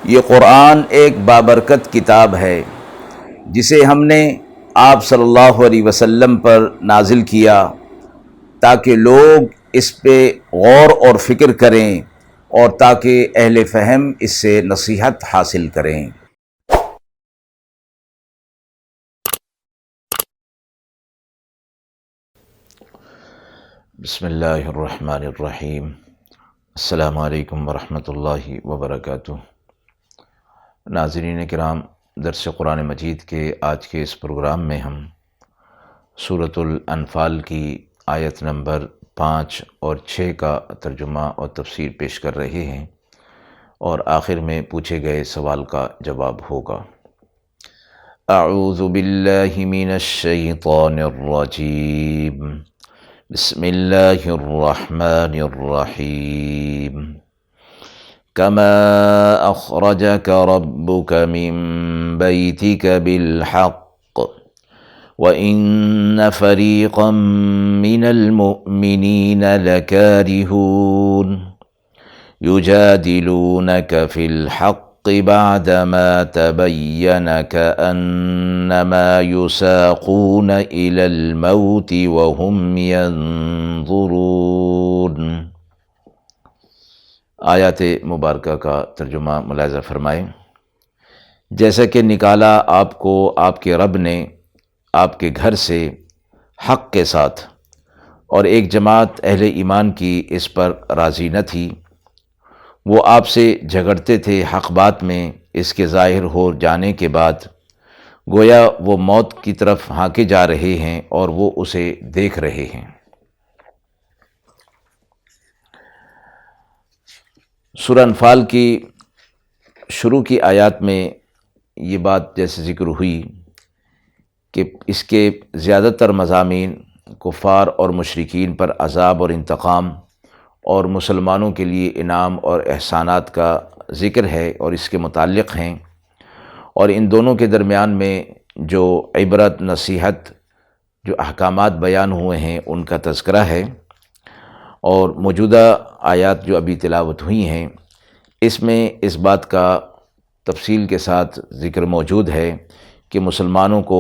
یہ قرآن ایک بابرکت کتاب ہے جسے ہم نے آپ صلی اللہ علیہ وسلم پر نازل کیا تاکہ لوگ اس پہ غور اور فکر کریں اور تاکہ اہل فہم اس سے نصیحت حاصل کریں۔ بسم اللہ الرحمن الرحیم۔ السلام علیکم ورحمۃ اللہ وبرکاتہ۔ ناظرین کرام، درس قرآن مجید کے آج کے اس پروگرام میں ہم سورۃ الانفال کی آیت نمبر 5 اور 6 کا ترجمہ اور تفسیر پیش کر رہے ہیں، اور آخر میں پوچھے گئے سوال کا جواب ہوگا۔ اعوذ باللہ من الشیطان الرجیم، بسم اللہ الرحمن الرحیم۔ کما اخرجک ربک من بیتک بالحق وَإِنَّ فَرِيقًا مِّنَ الْمُؤْمِنِينَ لَكَارِهُونَ يُجَادِلُونَكَ فِي الْحَقِّ بَعْدَمَا تَبَيَّنَ كَأَنَّمَا يُسَاقُونَ إِلَى الْمَوْتِ وَهُمْ يَنظُرُونَ۔ آیات مبارکہ کا ترجمہ ملاحظہ فرمائیں۔ جیسا کہ نکالا آپ کو آپ کے رب نے آپ کے گھر سے حق کے ساتھ، اور ایک جماعت اہل ایمان کی اس پر راضی نہ تھی، وہ آپ سے جھگڑتے تھے حق بات میں، اس کے ظاہر ہو جانے کے بعد گویا وہ موت کی طرف ہانکے جا رہے ہیں اور وہ اسے دیکھ رہے ہیں۔ سورہ انفال کی شروع کی آیات میں یہ بات جیسے ذکر ہوئی کہ اس کے زیادہ تر مضامین کفار اور مشرکین پر عذاب اور انتقام اور مسلمانوں کے لیے انعام اور احسانات کا ذکر ہے اور اس کے متعلق ہیں، اور ان دونوں کے درمیان میں جو عبرت نصیحت جو احکامات بیان ہوئے ہیں ان کا تذکرہ ہے۔ اور موجودہ آیات جو ابھی تلاوت ہوئی ہیں اس میں اس بات کا تفصیل کے ساتھ ذکر موجود ہے کہ مسلمانوں کو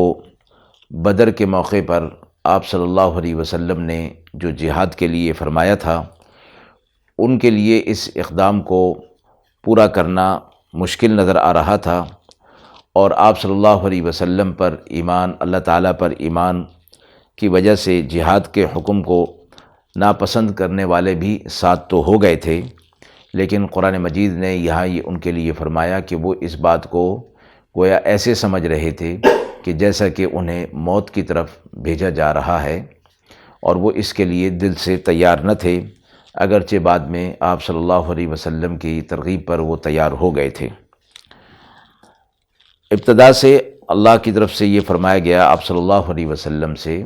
بدر کے موقع پر آپ صلی اللہ علیہ وسلم نے جو جہاد کے لیے فرمایا تھا، ان کے لیے اس اقدام کو پورا کرنا مشکل نظر آ رہا تھا، اور آپ صلی اللہ علیہ وسلم پر ایمان، اللہ تعالیٰ پر ایمان کی وجہ سے جہاد کے حکم کو ناپسند کرنے والے بھی ساتھ تو ہو گئے تھے، لیکن قرآن مجید نے یہاں یہ ان کے لیے فرمایا کہ وہ اس بات کو گویا ایسے سمجھ رہے تھے کہ جیسا کہ انہیں موت کی طرف بھیجا جا رہا ہے، اور وہ اس کے لیے دل سے تیار نہ تھے، اگرچہ بعد میں آپ صلی اللہ علیہ وسلم کی ترغیب پر وہ تیار ہو گئے تھے۔ ابتدا سے اللہ کی طرف سے یہ فرمایا گیا آپ صلی اللہ علیہ وسلم سے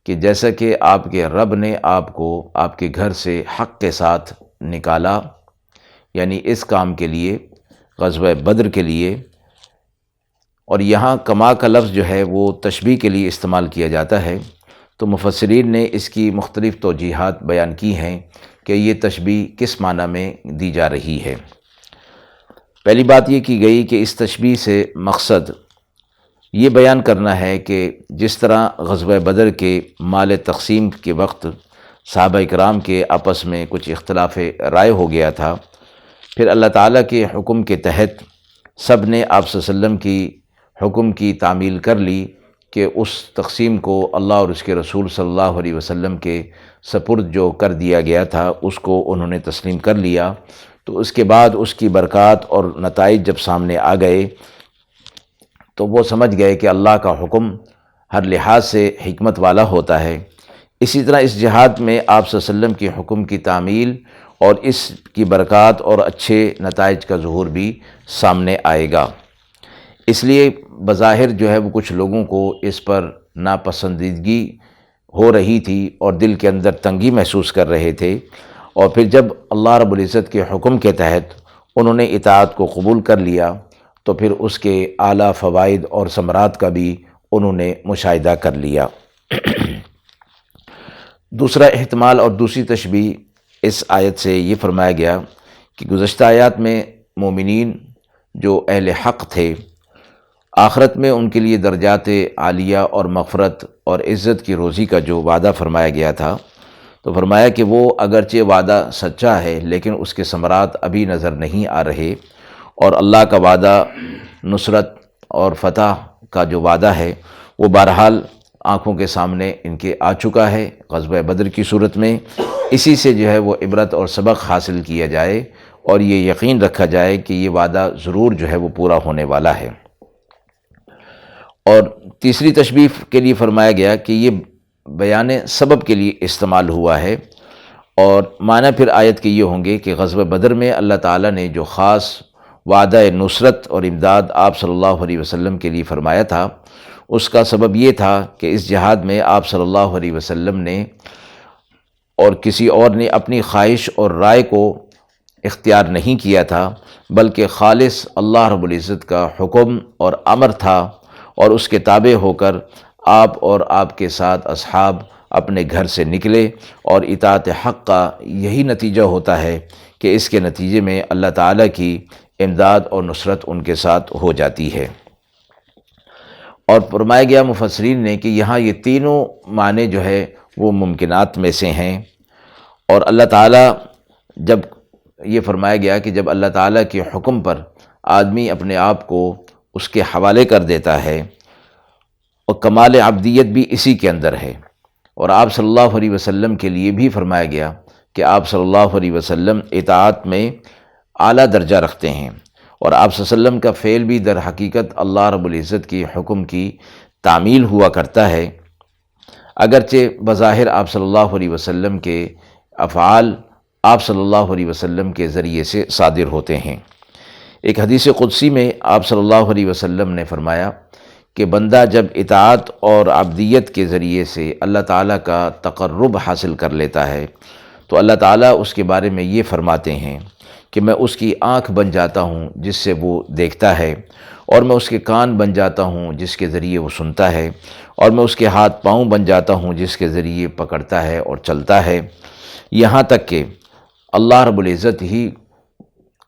کہ جیسا کہ آپ کے رب نے آپ کو آپ کے گھر سے حق کے ساتھ نکالا، یعنی اس کام کے لیے، غزوہ بدر کے لیے، اور یہاں کما کا لفظ جو ہے وہ تشبیہ کے لیے استعمال کیا جاتا ہے، تو مفسرین نے اس کی مختلف توجیہات بیان کی ہیں کہ یہ تشبیہ کس معنی میں دی جا رہی ہے۔ پہلی بات یہ کی گئی کہ اس تشبیہ سے مقصد یہ بیان کرنا ہے کہ جس طرح غزوہ بدر کے مال تقسیم کے وقت صحابہ کرام کے آپس میں کچھ اختلاف رائے ہو گیا تھا، پھر اللہ تعالیٰ کے حکم کے تحت سب نے آپ صلی اللہ علیہ وسلم کی حکم کی تعمیل کر لی کہ اس تقسیم کو اللہ اور اس کے رسول صلی اللہ علیہ وسلم کے سپرد جو کر دیا گیا تھا اس کو انہوں نے تسلیم کر لیا۔ تو اس کے بعد اس کی برکات اور نتائج جب سامنے آ گئے تو وہ سمجھ گئے کہ اللہ کا حکم ہر لحاظ سے حکمت والا ہوتا ہے۔ اسی طرح اس جہاد میں آپ صلی اللہ علیہ وسلم کے حکم کی تعمیل اور اس کی برکات اور اچھے نتائج کا ظہور بھی سامنے آئے گا۔ اس لیے بظاہر جو ہے وہ کچھ لوگوں کو اس پر ناپسندیدگی ہو رہی تھی اور دل کے اندر تنگی محسوس کر رہے تھے، اور پھر جب اللہ رب العزت کے حکم کے تحت انہوں نے اطاعت کو قبول کر لیا تو پھر اس کے اعلیٰ فوائد اور ثمرات کا بھی انہوں نے مشاہدہ کر لیا۔ دوسرا احتمال اور دوسری تشبیہ اس آیت سے یہ فرمایا گیا کہ گزشتہ آیات میں مومنین جو اہل حق تھے، آخرت میں ان کے لیے درجات عالیہ اور مغفرت اور عزت کی روزی کا جو وعدہ فرمایا گیا تھا، تو فرمایا کہ وہ اگرچہ وعدہ سچا ہے لیکن اس کے ثمرات ابھی نظر نہیں آ رہے، اور اللہ کا وعدہ نصرت اور فتح کا جو وعدہ ہے وہ بہرحال آنکھوں کے سامنے ان کے آ چکا ہے غزوہ بدر کی صورت میں۔ اسی سے جو ہے وہ عبرت اور سبق حاصل کیا جائے اور یہ یقین رکھا جائے کہ یہ وعدہ ضرور جو ہے وہ پورا ہونے والا ہے۔ اور تیسری تشبیہ کے لیے فرمایا گیا کہ یہ بیان سبب کے لیے استعمال ہوا ہے، اور معنی پھر آیت کے یہ ہوں گے کہ غزوہ بدر میں اللہ تعالیٰ نے جو خاص وعدہ نصرت اور امداد آپ صلی اللہ علیہ وسلم کے لیے فرمایا تھا، اس کا سبب یہ تھا کہ اس جہاد میں آپ صلی اللہ علیہ وسلم نے اور کسی اور نے اپنی خواہش اور رائے کو اختیار نہیں کیا تھا، بلکہ خالص اللہ رب العزت کا حکم اور امر تھا، اور اس کے تابع ہو کر آپ اور آپ کے ساتھ اصحاب اپنے گھر سے نکلے، اور اطاعت حق کا یہی نتیجہ ہوتا ہے کہ اس کے نتیجے میں اللہ تعالیٰ کی امداد اور نصرت ان کے ساتھ ہو جاتی ہے۔ اور فرمایا گیا مفسرین نے کہ یہاں یہ تینوں معنی جو ہے وہ ممکنات میں سے ہیں، اور اللہ تعالیٰ جب یہ فرمایا گیا کہ جب اللہ تعالیٰ کے حکم پر آدمی اپنے آپ کو اس کے حوالے کر دیتا ہے، اور کمال عبدیت بھی اسی کے اندر ہے، اور آپ صلی اللہ علیہ وسلم کے لیے بھی فرمایا گیا کہ آپ صلی اللہ علیہ وسلم اطاعت میں اعلیٰ درجہ رکھتے ہیں، اور آپ صلی اللہ علیہ وسلم کا فعل بھی در حقیقت اللہ رب العزت کی حکم کی تعمیل ہوا کرتا ہے، اگرچہ بظاہر آپ صلی اللہ علیہ وسلم کے افعال آپ صلی اللہ علیہ وسلم کے ذریعے سے صادر ہوتے ہیں۔ ایک حدیث قدسی میں آپ صلی اللہ علیہ وسلم نے فرمایا کہ بندہ جب اطاعت اور عبدیت کے ذریعے سے اللہ تعالیٰ کا تقرب حاصل کر لیتا ہے تو اللہ تعالیٰ اس کے بارے میں یہ فرماتے ہیں کہ میں اس کی آنکھ بن جاتا ہوں جس سے وہ دیکھتا ہے، اور میں اس کے کان بن جاتا ہوں جس کے ذریعے وہ سنتا ہے، اور میں اس کے ہاتھ پاؤں بن جاتا ہوں جس کے ذریعے پکڑتا ہے اور چلتا ہے، یہاں تک کہ اللہ رب العزت ہی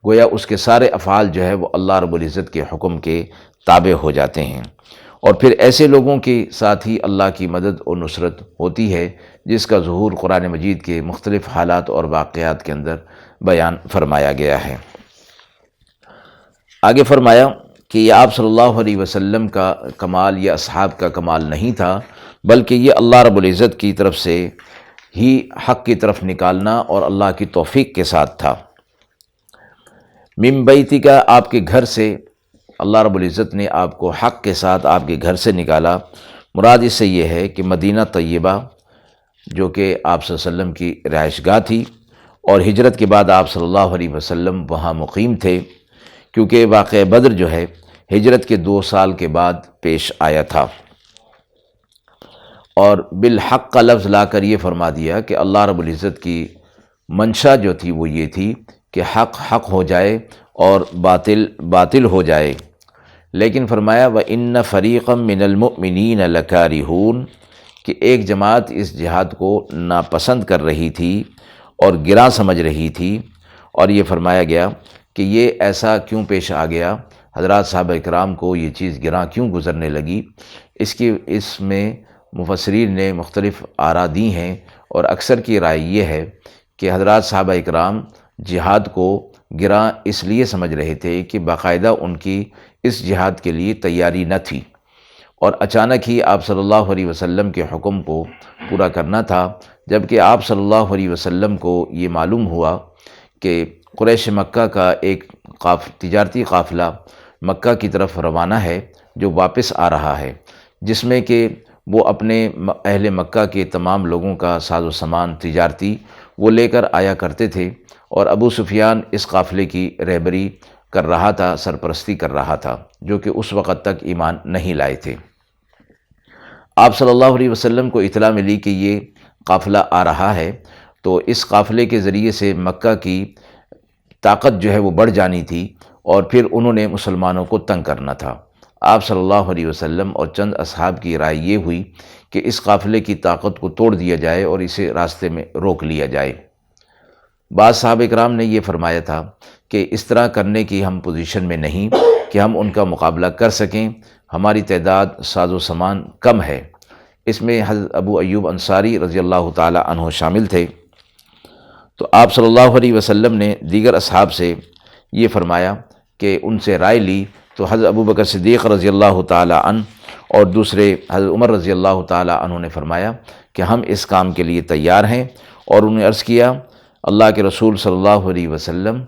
گویا اس کے سارے افعال جو ہے وہ اللہ رب العزت کے حکم کے تابع ہو جاتے ہیں۔ اور پھر ایسے لوگوں کے ساتھ ہی اللہ کی مدد اور نصرت ہوتی ہے جس کا ظہور قرآن مجید کے مختلف حالات اور واقعات کے اندر بیان فرمایا گیا ہے۔ آگے فرمایا کہ یہ آپ صلی اللہ علیہ وسلم کا کمال یا اصحاب کا کمال نہیں تھا، بلکہ یہ اللہ رب العزت کی طرف سے ہی حق کی طرف نکالنا اور اللہ کی توفیق کے ساتھ تھا۔ من بیتی کا، آپ کے گھر سے اللہ رب العزت نے آپ کو حق کے ساتھ آپ کے گھر سے نکالا، مراد اس سے یہ ہے کہ مدینہ طیبہ جو کہ آپ صلی اللہ علیہ وسلم کی رہائش گاہ تھی، اور ہجرت کے بعد آپ صلی اللہ علیہ وسلم وہاں مقیم تھے، کیونکہ واقعہ بدر جو ہے ہجرت کے 2 سال کے بعد پیش آیا تھا، اور بالحق کا لفظ لا کر یہ فرما دیا کہ اللہ رب العزت کی منشا جو تھی وہ یہ تھی کہ حق حق ہو جائے اور باطل باطل ہو جائے، لیکن فرمایا وَإِنَّ فَرِيقًا مِّنَ الْمُؤْمِنِينَ لَكَارِهُونَ کہ ایک جماعت اس جہاد کو ناپسند کر رہی تھی اور گراں سمجھ رہی تھی، اور یہ فرمایا گیا کہ یہ ایسا کیوں پیش آ گیا، حضرات صحابہ اکرام کو یہ چیز گراں کیوں گزرنے لگی، اس میں مفسرین نے مختلف آراء دی ہیں، اور اکثر کی رائے یہ ہے کہ حضرات صحابہ اکرام جہاد کو گراں اس لیے سمجھ رہے تھے کہ باقاعدہ ان کی اس جہاد کے لیے تیاری نہ تھی، اور اچانک ہی آپ صلی اللہ علیہ وسلم کے حکم کو پورا کرنا تھا، جبکہ آپ صلی اللہ علیہ وسلم کو یہ معلوم ہوا کہ قریش مکہ کا ایک تجارتی قافلہ مکہ کی طرف روانہ ہے جو واپس آ رہا ہے، جس میں کہ وہ اپنے اہل مکہ کے تمام لوگوں کا ساز و سامان تجارتی وہ لے کر آیا کرتے تھے، اور ابو سفیان اس قافلے کی رہبری کر رہا تھا، سرپرستی کر رہا تھا، جو کہ اس وقت تک ایمان نہیں لائے تھے۔ آپ صلی اللہ علیہ وسلم کو اطلاع ملی کہ یہ قافلہ آ رہا ہے، تو اس قافلے کے ذریعے سے مکہ کی طاقت جو ہے وہ بڑھ جانی تھی، اور پھر انہوں نے مسلمانوں کو تنگ کرنا تھا۔ آپ صلی اللہ علیہ وسلم اور چند اصحاب کی رائے یہ ہوئی کہ اس قافلے کی طاقت کو توڑ دیا جائے اور اسے راستے میں روک لیا جائے۔ بعض صحابہ کرام نے یہ فرمایا تھا کہ اس طرح کرنے کی ہم پوزیشن میں نہیں کہ ہم ان کا مقابلہ کر سکیں، ہماری تعداد ساز و سامان کم ہے۔ اس میں حضرت ابو ایوب انصاری رضی اللہ تعالی عنہ شامل تھے۔ تو آپ صلی اللہ علیہ وسلم نے دیگر اصحاب سے یہ فرمایا کہ ان سے رائے لی، تو حضرت ابو بکر صدیق رضی اللہ تعالی عنہ اور دوسرے حضرت عمر رضی اللہ تعالی عنہ نے فرمایا کہ ہم اس کام کے لیے تیار ہیں، اور انہوں نے عرض کیا اللہ کے رسول صلی اللہ علیہ وسلم،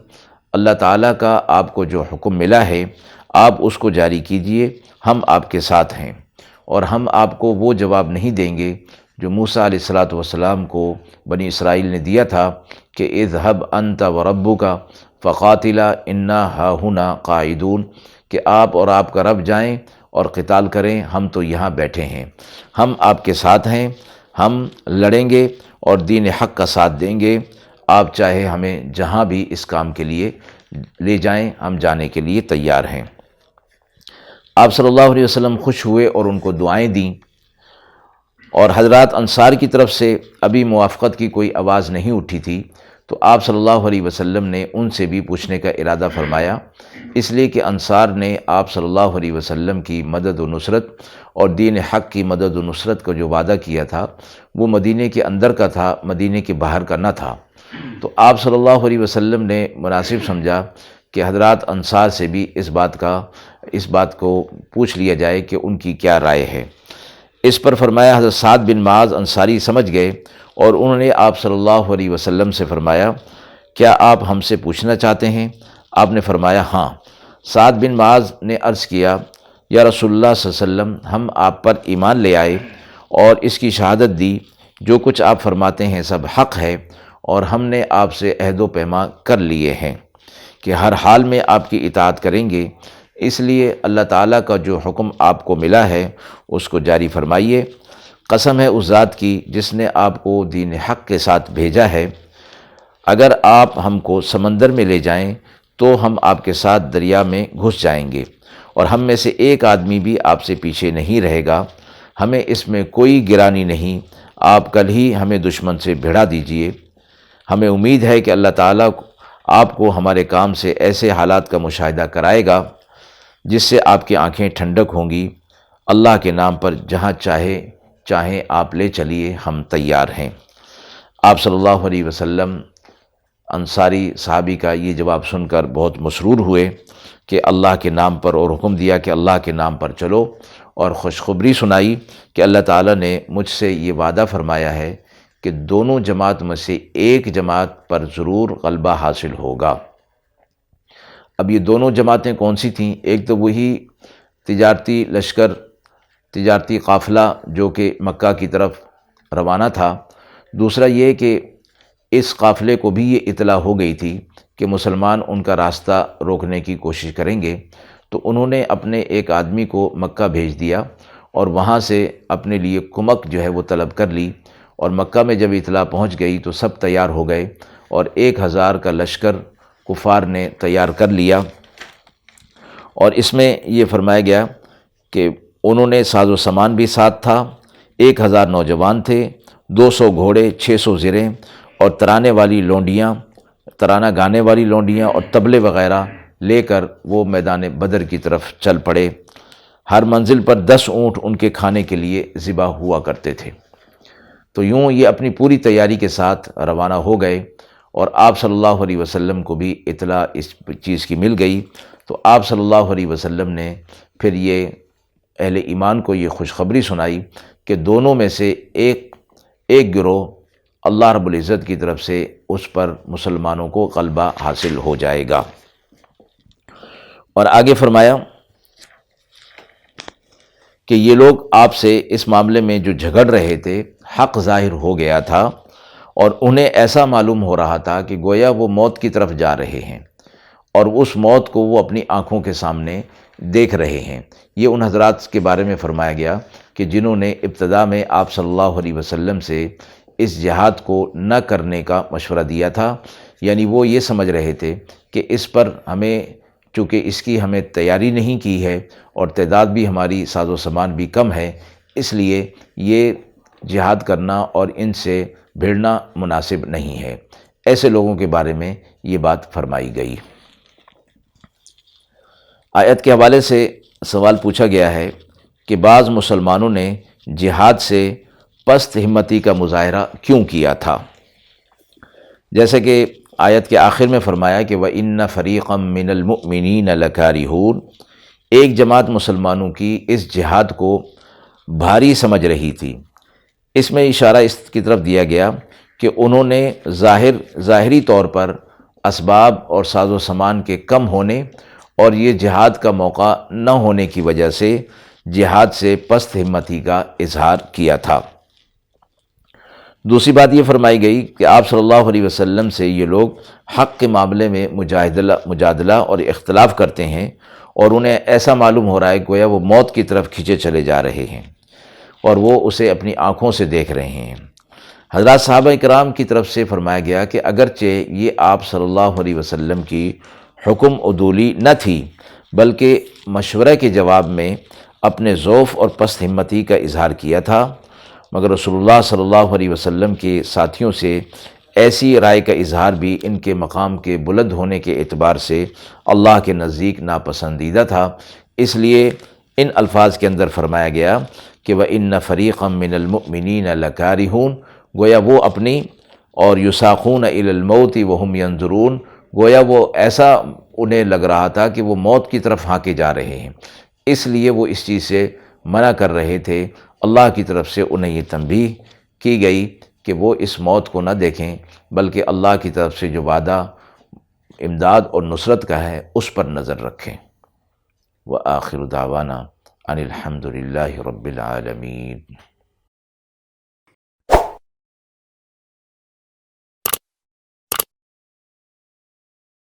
اللہ تعالیٰ کا آپ کو جو حکم ملا ہے آپ اس کو جاری کیجئے، ہم آپ کے ساتھ ہیں، اور ہم آپ کو وہ جواب نہیں دیں گے جو موسیٰ علیہ الصلاۃ والسلام کو بنی اسرائیل نے دیا تھا کہ اذهب انت وربک فقاتلا انا ہاہنا قاعدون، کہ آپ اور آپ کا رب جائیں اور قتال کریں، ہم تو یہاں بیٹھے ہیں۔ ہم آپ کے ساتھ ہیں، ہم لڑیں گے اور دین حق کا ساتھ دیں گے، آپ چاہے ہمیں جہاں بھی اس کام کے لیے لے جائیں، ہم جانے کے لیے تیار ہیں۔ آپ صلی اللہ علیہ وسلم خوش ہوئے اور ان کو دعائیں دیں، اور حضرات انصار کی طرف سے ابھی موافقت کی کوئی آواز نہیں اٹھی تھی، تو آپ صلی اللہ علیہ وسلم نے ان سے بھی پوچھنے کا ارادہ فرمایا، اس لیے کہ انصار نے آپ صلی اللہ علیہ وسلم کی مدد و نصرت اور دین حق کی مدد و نصرت کا جو وعدہ کیا تھا وہ مدینے کے اندر کا تھا، مدینے کے باہر کا نہ تھا۔ تو آپ صلی اللہ علیہ وسلم نے مناسب سمجھا کہ حضرات انصار سے بھی اس بات کو پوچھ لیا جائے کہ ان کی کیا رائے ہے۔ اس پر فرمایا حضرت سعد بن معاذ انصاری سمجھ گئے، اور انہوں نے آپ صلی اللہ علیہ وسلم سے فرمایا کیا آپ ہم سے پوچھنا چاہتے ہیں؟ آپ نے فرمایا ہاں۔ سعد بن معاذ نے عرض کیا یا رسول اللہ صلی اللہ علیہ وسلم، ہم آپ پر ایمان لے آئے اور اس کی شہادت دی، جو کچھ آپ فرماتے ہیں سب حق ہے، اور ہم نے آپ سے عہد و پیمان کر لیے ہیں کہ ہر حال میں آپ کی اطاعت کریں گے، اس لیے اللہ تعالیٰ کا جو حکم آپ کو ملا ہے اس کو جاری فرمائیے۔ قسم ہے اس ذات کی جس نے آپ کو دین حق کے ساتھ بھیجا ہے، اگر آپ ہم کو سمندر میں لے جائیں تو ہم آپ کے ساتھ دریا میں گھس جائیں گے، اور ہم میں سے ایک آدمی بھی آپ سے پیچھے نہیں رہے گا، ہمیں اس میں کوئی گرانی نہیں، آپ کل ہی ہمیں دشمن سے بھڑا دیجئے۔ ہمیں امید ہے کہ اللہ تعالیٰ آپ کو ہمارے کام سے ایسے حالات کا مشاہدہ کرائے گا جس سے آپ کی آنکھیں ٹھنڈک ہوں گی۔ اللہ کے نام پر جہاں چاہیں آپ لے چلیے، ہم تیار ہیں۔ آپ صلی اللہ علیہ وسلم انصاری صحابی کا یہ جواب سن کر بہت مسرور ہوئے کہ اللہ کے نام پر، اور حکم دیا کہ اللہ کے نام پر چلو، اور خوشخبری سنائی کہ اللہ تعالیٰ نے مجھ سے یہ وعدہ فرمایا ہے کہ دونوں جماعت میں سے ایک جماعت پر ضرور غلبہ حاصل ہوگا۔ اب یہ دونوں جماعتیں کون سی تھیں؟ ایک تو وہی تجارتی لشکر، تجارتی قافلہ جو کہ مکہ کی طرف روانہ تھا، دوسرا یہ کہ اس قافلے کو بھی یہ اطلاع ہو گئی تھی کہ مسلمان ان کا راستہ روکنے کی کوشش کریں گے، تو انہوں نے اپنے ایک آدمی کو مکہ بھیج دیا اور وہاں سے اپنے لیے کمک جو ہے وہ طلب کر لی، اور مکہ میں جب اطلاع پہنچ گئی تو سب تیار ہو گئے، اور 1000 کا لشکر کفار نے تیار کر لیا۔ اور اس میں یہ فرمایا گیا کہ انہوں نے ساز و سامان بھی ساتھ تھا، 1000 نوجوان تھے، 200 گھوڑے، 600 زریں، اور ترانے والی لونڈیاں، ترانہ گانے والی لونڈیاں اور طبلے وغیرہ لے کر وہ میدان بدر کی طرف چل پڑے۔ ہر منزل پر 10 اونٹ ان کے کھانے کے لیے ذبح ہوا کرتے تھے۔ تو یوں یہ اپنی پوری تیاری کے ساتھ روانہ ہو گئے، اور آپ صلی اللہ علیہ وسلم کو بھی اطلاع اس چیز کی مل گئی، تو آپ صلی اللہ علیہ وسلم نے پھر یہ اہل ایمان کو یہ خوشخبری سنائی کہ دونوں میں سے ایک گروہ اللہ رب العزت کی طرف سے اس پر مسلمانوں کو غلبہ حاصل ہو جائے گا۔ اور آگے فرمایا کہ یہ لوگ آپ سے اس معاملے میں جو جھگڑ رہے تھے، حق ظاہر ہو گیا تھا، اور انہیں ایسا معلوم ہو رہا تھا کہ گویا وہ موت کی طرف جا رہے ہیں، اور اس موت کو وہ اپنی آنکھوں کے سامنے دیکھ رہے ہیں۔ یہ ان حضرات کے بارے میں فرمایا گیا کہ جنہوں نے ابتدا میں آپ صلی اللہ علیہ وسلم سے اس جہاد کو نہ کرنے کا مشورہ دیا تھا، یعنی وہ یہ سمجھ رہے تھے کہ اس پر ہمیں، چونکہ اس کی ہمیں تیاری نہیں کی ہے اور تعداد بھی ہماری ساز و سامان بھی کم ہے، اس لیے یہ جہاد کرنا اور ان سے بھیڑنا مناسب نہیں ہے۔ ایسے لوگوں کے بارے میں یہ بات فرمائی گئی۔ آیت کے حوالے سے سوال پوچھا گیا ہے کہ بعض مسلمانوں نے جہاد سے پست ہمتی کا مظاہرہ کیوں کیا تھا؟ جیسے کہ آیت کے آخر میں فرمایا کہ وَإِنَّ فَرِيقًا مِّنَ الْمُؤْمِنِينَ لَكَارِهُونَ، ایک جماعت مسلمانوں کی اس جہاد کو بھاری سمجھ رہی تھی۔ اس میں اشارہ اس کی طرف دیا گیا کہ انہوں نے ظاہری طور پر اسباب اور ساز و سامان کے کم ہونے اور یہ جہاد کا موقع نہ ہونے کی وجہ سے جہاد سے پست ہمتی کا اظہار کیا تھا۔ دوسری بات یہ فرمائی گئی کہ آپ صلی اللہ علیہ وسلم سے یہ لوگ حق کے معاملے میں مجادلہ اور اختلاف کرتے ہیں، اور انہیں ایسا معلوم ہو رہا ہے گویا وہ موت کی طرف کھینچے چلے جا رہے ہیں اور وہ اسے اپنی آنکھوں سے دیکھ رہے ہیں۔ حضرات صحابہ کرام کی طرف سے فرمایا گیا کہ اگرچہ یہ آپ صلی اللہ علیہ وسلم کی حکم عدولی نہ تھی، بلکہ مشورہ کے جواب میں اپنے ضعف اور پست ہمتی کا اظہار کیا تھا، مگر رسول اللہ صلی اللہ علیہ وسلم کے ساتھیوں سے ایسی رائے کا اظہار بھی ان کے مقام کے بلند ہونے کے اعتبار سے اللہ کے نزدیک ناپسندیدہ تھا۔ اس لیے ان الفاظ کے اندر فرمایا گیا کہ وَإِنَّ فَرِيقًا مِّنَ الْمُؤْمِنِينَ لَكَارِهُونَ، گویا وہ اپنی اور یساقون الی الموت وہم ینظرون، گویا وہ ایسا انہیں لگ رہا تھا کہ وہ موت کی طرف ہانکے جا رہے ہیں، اس لیے وہ اس چیز سے منع کر رہے تھے۔ اللہ کی طرف سے انہیں یہ تنبیہ کی گئی کہ وہ اس موت کو نہ دیکھیں، بلکہ اللہ کی طرف سے جو وعدہ امداد اور نصرت کا ہے اس پر نظر رکھیں۔ وآخر دعوانا ان الحمد للہ رب العالمین۔